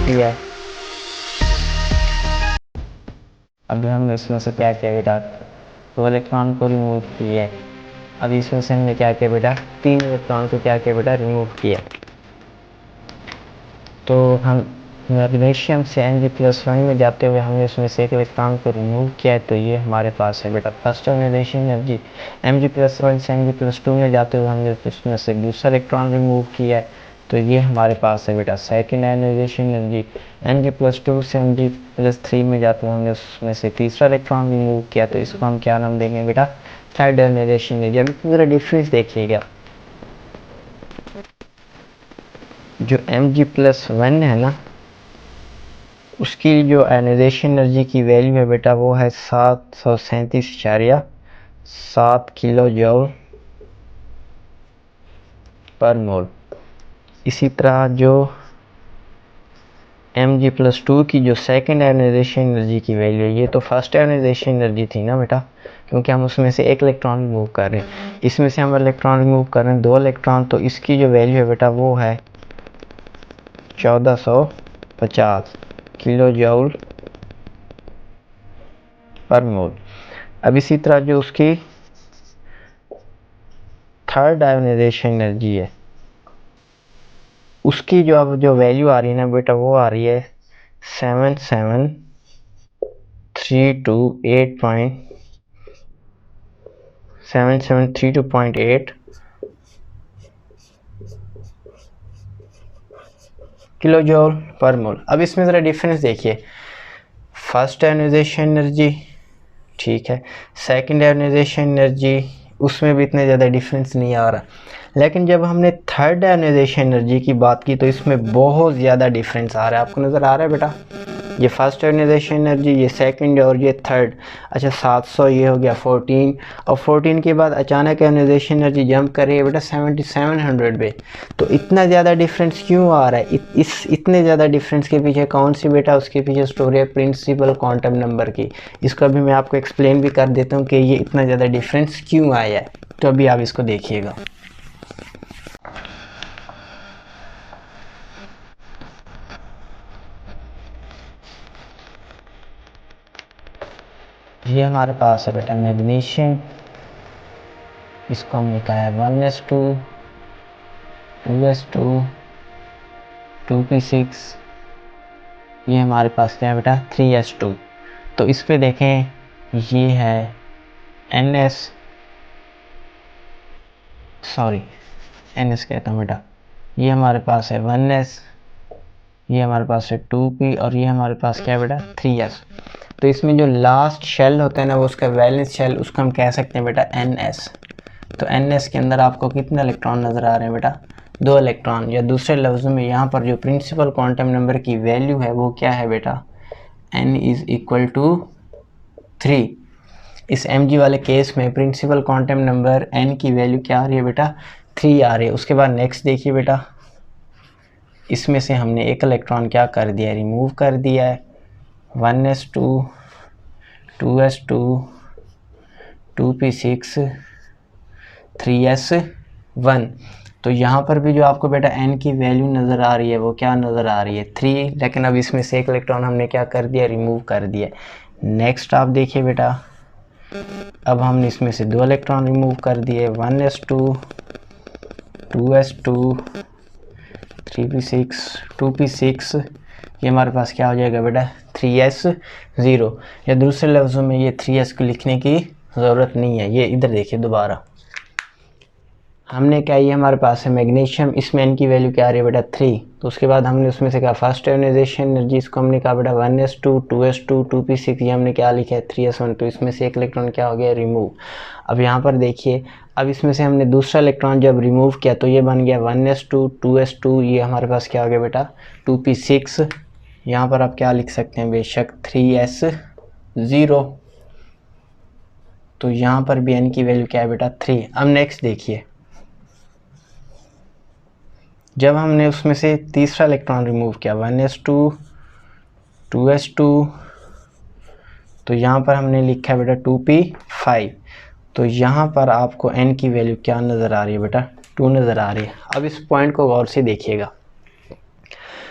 किया है। अभी हमने इसमें से क्या किया बेटा, 2 इलेक्ट्रॉन को रिमूव किया है। अब इसमें से हमने क्या किया बेटा, 3 इलेक्ट्रॉन को क्या किया बेटा, रिमूव किया। तो हम मैग्नीशियम से Mg+1 में जाते हुए हमने उसमें से एक इलेक्ट्रॉन को रिमूव किया है। तो ये हमारे पास है बेटा फर्स्ट आयोनाइजेशन एनर्जी। Mg+1 से Mg+2 में जाते हुए हमने उसमें से दूसरा इलेक्ट्रॉन रिमूव किया है। तो ये हमारे पास है बेटा सेकेंड आयोनाइजेशन एनर्जी। Mg+2 से Mg+3 में जाते हुए हमने उसमें से तीसरा इलेक्ट्रॉन रिमूव किया। तो इसको हम क्या नाम देंगे बेटा, थर्ड आयोनाइजेशन एनर्जी। अभी पूरा डिफरेंस देखिएगा, जो Mg+1 है ना, उसकी जो आयोनाइजेशन एनर्जी की वैल्यू है बेटा वो है 737.7 किलो जूल पर मोल। इसी तरह जो Mg+2 की जो सेकेंड आयोनाइजेशन एनर्जी की वैल्यू है, ये तो फर्स्ट आयोनाइजेशन एनर्जी थी ना बेटा, क्योंकि हम उसमें से एक इलेक्ट्रॉन रिमूव कर रहे हैं। इसमें से हम इलेक्ट्रॉन रिमूव कर रहे हैं 2 इलेक्ट्रॉन, तो इसकी जो वैल्यू है बेटा वो है 1450 किलो जूल पर मोल। अब इसी तरह जो उसकी थर्ड आयोनाइजेशन एनर्जी है, उसकी जो अब जो वैल्यू आ रही है ना बेटा, वो आ रही है 7732.8 किलो जूल पर मोल। अब इसमें ज़रा डिफरेंस देखिए, फर्स्ट आयोनाइजेशन एनर्जी ठीक है, सेकंड आयोनाइजेशन एनर्जी उसमें भी इतने ज़्यादा डिफरेंस नहीं आ रहा, लेकिन जब हमने थर्ड आयोनाइजेशन एनर्जी की बात की तो इसमें बहुत ज़्यादा डिफरेंस आ रहा है। आपको नज़र आ रहा है बेटा, ये फर्स्ट आयोनाइजेशन एनर्जी, ये सेकंड और ये थर्ड। अच्छा 700 ये हो गया 14, और 14 के बाद अचानक आयोनाइजेशन एनर्जी जंप कर रही है बेटा 7700 पे। तो इतना ज़्यादा डिफरेंस क्यों आ रहा है? इस इतने ज़्यादा डिफरेंस के पीछे कौन सी बेटा, उसके पीछे स्टोरी है प्रिंसिपल क्वांटम नंबर की। इसको अभी मैं आपको एक्सप्लेन भी कर देता हूँ कि ये इतना ज़्यादा डिफरेंस क्यों आया है। तो अभी आप इसको देखिएगा। ये हमारे पास है बेटा मैग्नीशियम, इसको हम लिखा है 1s2 2s2 2p6। ये हमारे पास क्या है बेटा 3s2। तो इस पे देखें, ये है ns कहता हूँ बेटा, ये हमारे पास है 1s, ये हमारे पास है 2p, और ये हमारे पास क्या है बेटा 3s। तो इसमें जो लास्ट शेल होता है ना, वो उसका वैलेंस शेल, उसको हम कह सकते हैं बेटा ns। तो ns के अंदर आपको कितने इलेक्ट्रॉन नज़र आ रहे हैं बेटा, 2 इलेक्ट्रॉन। या दूसरे लफ्ज़ों में यहाँ पर जो प्रिंसिपल क्वांटम नंबर की वैल्यू है वो क्या है बेटा, n = 3। इस mg वाले केस में प्रिंसिपल क्वांटम नंबर n की वैल्यू क्या आ रही है बेटा, 3 आ रही है। उसके बाद नेक्स्ट देखिए बेटा, इसमें से हमने एक इलेक्ट्रॉन क्या कर दिया है, रिमूव कर दिया है। 1s2 2s2 2p6 3s1। तो यहाँ पर भी जो आपको बेटा n की वैल्यू नज़र आ रही है वो क्या नज़र आ रही है 3, लेकिन अब इसमें से एक इलेक्ट्रॉन हमने क्या कर दिया, रिमूव कर दिया। नेक्स्ट आप देखिए बेटा, अब हमने इसमें से 2 इलेक्ट्रॉन रिमूव कर दिए, 1s2 2s2 3p6 2p6। ये हमारे पास क्या हो जाएगा बेटा 3s0। या दूसरे लफ्ज़ों में ये 3s को लिखने की ज़रूरत नहीं है। ये इधर देखिए दोबारा, हमने क्या, ये हमारे पास है मैग्नीशियम, इसमें n की वैल्यू क्या आ रही है बेटा 3। तो उसके बाद हमने उसमें से कहा फर्स्ट आयोनाइजेशन एनर्जी, इसको हमने कहा बेटा 1s2 2s2 2p6, ये हमने क्या लिखा है 3s1। तो इसमें से एक इलेक्ट्रॉन क्या हो गया, रिमूव। अब यहाँ पर देखिए, अब इसमें से हमने दूसरा इलेक्ट्रॉन जब रिमूव किया तो ये बन गया 1s2 2s2, ये हमारे पास क्या हो गया बेटा 2p6। यहाँ पर आप क्या लिख सकते हैं बेशक 3s0। तो यहाँ पर भी n की वैल्यू क्या है बेटा 3। अब नेक्स्ट देखिए, जब हमने उसमें से तीसरा इलेक्ट्रॉन रिमूव किया 1s2 2s2, तो यहाँ पर हमने लिखा है बेटा 2p5। तो यहाँ पर आपको n की वैल्यू क्या नज़र आ रही है बेटा 2 नज़र आ रही है। अब इस पॉइंट को गौर से देखिएगा,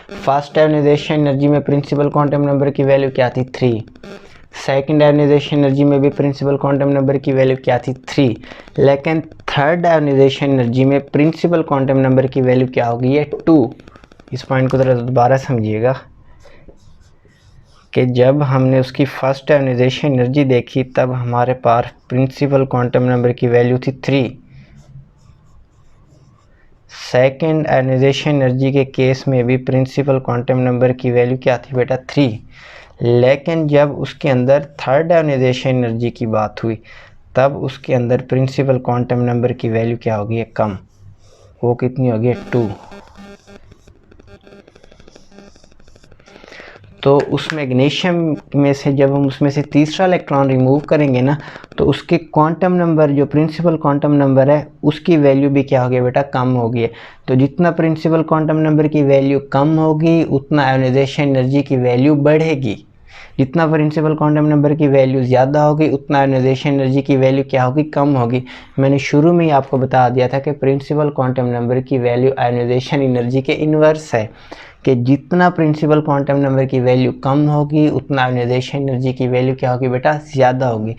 फर्स्ट आयोनाइजेशन एनर्जी में प्रिंसिपल क्वांटम नंबर की वैल्यू क्या थी 3, सेकेंड आयोनाइजेशन एनर्जी में भी प्रिंसिपल क्वांटम नंबर की वैल्यू क्या थी 3, लेकिन थर्ड आयोनाइजेशन एनर्जी में प्रिंसिपल क्वांटम नंबर की वैल्यू क्या होगी ये 2। इस पॉइंट को ज़रा दोबारा समझिएगा कि जब हमने उसकी फर्स्ट आयोनाइजेशन एनर्जी देखी तब हमारे पास प्रिंसिपल क्वांटम नंबर की वैल्यू थी 3। सेकेंड आयोनाइजेशन एनर्जी के केस में भी प्रिंसिपल क्वांटम नंबर की वैल्यू क्या थी बेटा 3, लेकिन जब उसके अंदर थर्ड आयोनाइजेशन एनर्जी की बात हुई तब उसके अंदर प्रिंसिपल क्वांटम नंबर की वैल्यू क्या होगी कम, वो कितनी होगी 2। तो उस मैग्नीशियम में से जब हम उसमें से तीसरा इलेक्ट्रॉन रिमूव करेंगे ना तो उसके क्वांटम नंबर जो प्रिंसिपल क्वांटम नंबर है उसकी वैल्यू भी क्या होगी बेटा कम होगी है। तो जितना प्रिंसिपल क्वांटम नंबर की वैल्यू कम होगी उतना आयोनाइजेशन एनर्जी की वैल्यू बढ़ेगी, जितना प्रिंसिपल क्वांटम नंबर की वैल्यू ज़्यादा होगी उतना आयोनाइजेशन एनर्जी की वैल्यू क्या होगी कम होगी। मैंने शुरू में ही आपको बता दिया था कि प्रिंसिपल क्वांटम नंबर की वैल्यू आयोनाइजेशन एनर्जी के इन्वर्स है कि जितना प्रिंसिपल क्वांटम नंबर की वैल्यू कम होगी उतना आयोनाइजेशन एनर्जी की वैल्यू क्या होगी बेटा ज़्यादा होगी।